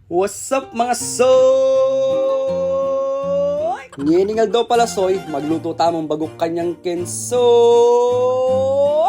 What's up mga soy? Nginingal daw pala soy, magluto tamang bagok kanyang kensoy.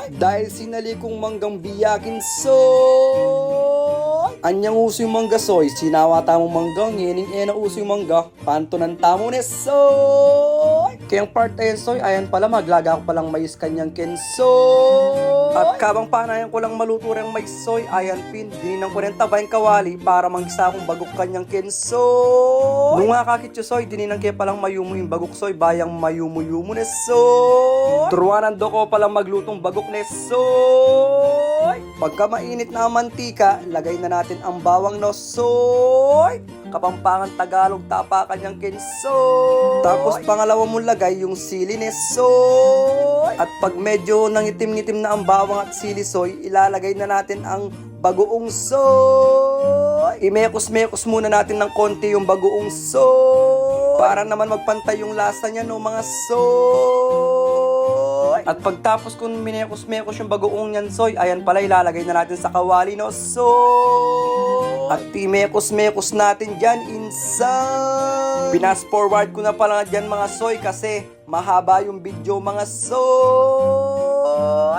Dahil sinali kong manggang biyakin soy. Anyang uso yung mangga soy, sinawa tamang manggang, ngining uso yung mangga, panto ng tamo ni soy. Kayang part ayan soy, ayan pala maglaga ko palang mais kanyang kensoy. At kabang panayan ko lang maluto rin mais soy, ayan pin, dininang ko rin tabayang kawali para manggisa akong bagok kanyang kensoy. Nung nga kakityo soy, dininang kaya palang mayumo yung bagok soy, bayang mayumo-yumo na soy. Turuanan do ko palang maglutong bagok na soy. Pagka mainit na ang mantika, lagay na natin ang bawang na soy. Kapampangan Tagalog tapa kanyang kensoy. Tapos pangalawa mong lagay yung sili ni soy. At pag medyo nangitim-ngitim na ang bawang at sili soy, ilalagay na natin ang bagoong soy. Imekos-mekos muna natin ng konti yung bagoong soy para naman magpantay yung lasa niya no mga soy. At pagtapos kung minekos-mekos yung bagoong yan soy, ayan pala ilalagay na natin sa kawali no soy. At imekos-mekos natin dyan insan. Pinas forward ko na pala dyan mga soy kasi mahaba yung video mga soy.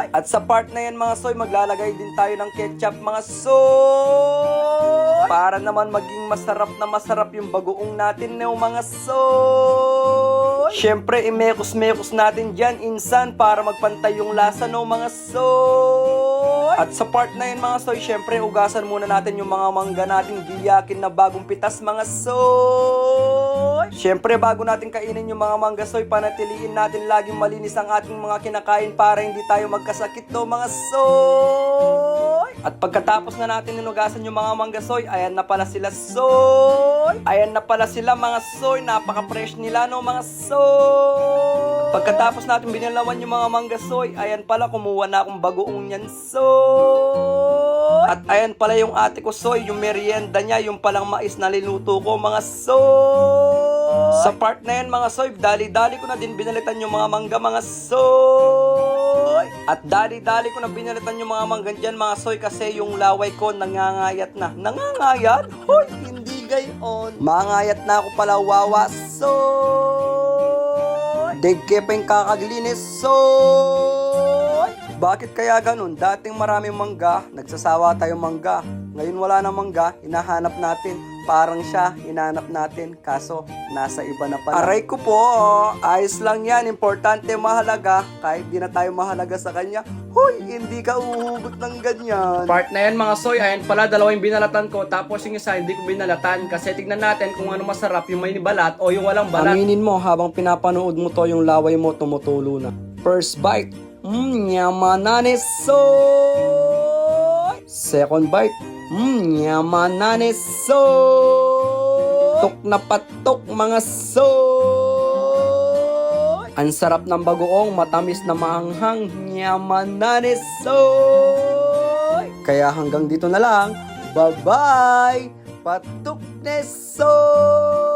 At sa part na yan mga soy, maglalagay din tayo ng ketchup mga soy. Para naman maging masarap na masarap yung bagoong natin no mga soy. Siyempre imekos-mekos natin dyan insan para magpantay yung lasa no mga soy. At sa part na yun mga soy, syempre ugasan muna natin yung mga mangga nating biyakin na bagong pitas mga soy. Syempre bago natin kainin yung mga mangga soy, panatiliin natin laging malinis ang ating mga kinakain para hindi tayo magkasakit do mga soy. At pagkatapos na natin inugasan yung mga mangga soy, ayan na pala sila soy. Ayan na pala sila mga soy, napaka-fresh nila no mga soy. Pagkatapos natin binalawan yung mga mangga soy, ayan pala kumuha na akong bagoong yan soy. At ayan pala yung ate ko soy, yung merienda niya, yung palang mais na liluto ko mga soy. Sa part na yan mga soy, dali-dali ko na din binalitan yung mga mangga mga soy. At dali-dali ko na binalitan yung mga mangga dyan mga soy kasi yung laway ko nangangayat na. Nangangayat? Hoy, hindi gayon. Mangayat na ako pala wawa soy. Degke pa yung kakaglinis soy. Bakit kaya ganun? Dating maraming mangga, nagsasawa tayong mangga. Ngayon wala na mangga, hinahanap natin. Parang siya, hinanap natin. Kaso, nasa iba na pala. Aray ko po, ayos lang yan. Importante, mahalaga. Kahit di na tayo mahalaga sa kanya, huy, hindi ka uhugot ng ganyan. Part na yan mga soy, ayan pala dalawa yung binalatan ko, tapos yung isa hindi ko binalatan kasi tignan natin kung ano masarap, yung may balat o yung walang balat. Aminin mo habang pinapanood mo to, yung laway mo tumutulo na. First bite, yamanane soy. Second bite, yamanane soy. Tok na patok mga soy. Ang sarap ng bagoong, matamis na maanghang, yamanane soy. Kaya hanggang dito na lang, bye-bye, patok na soy.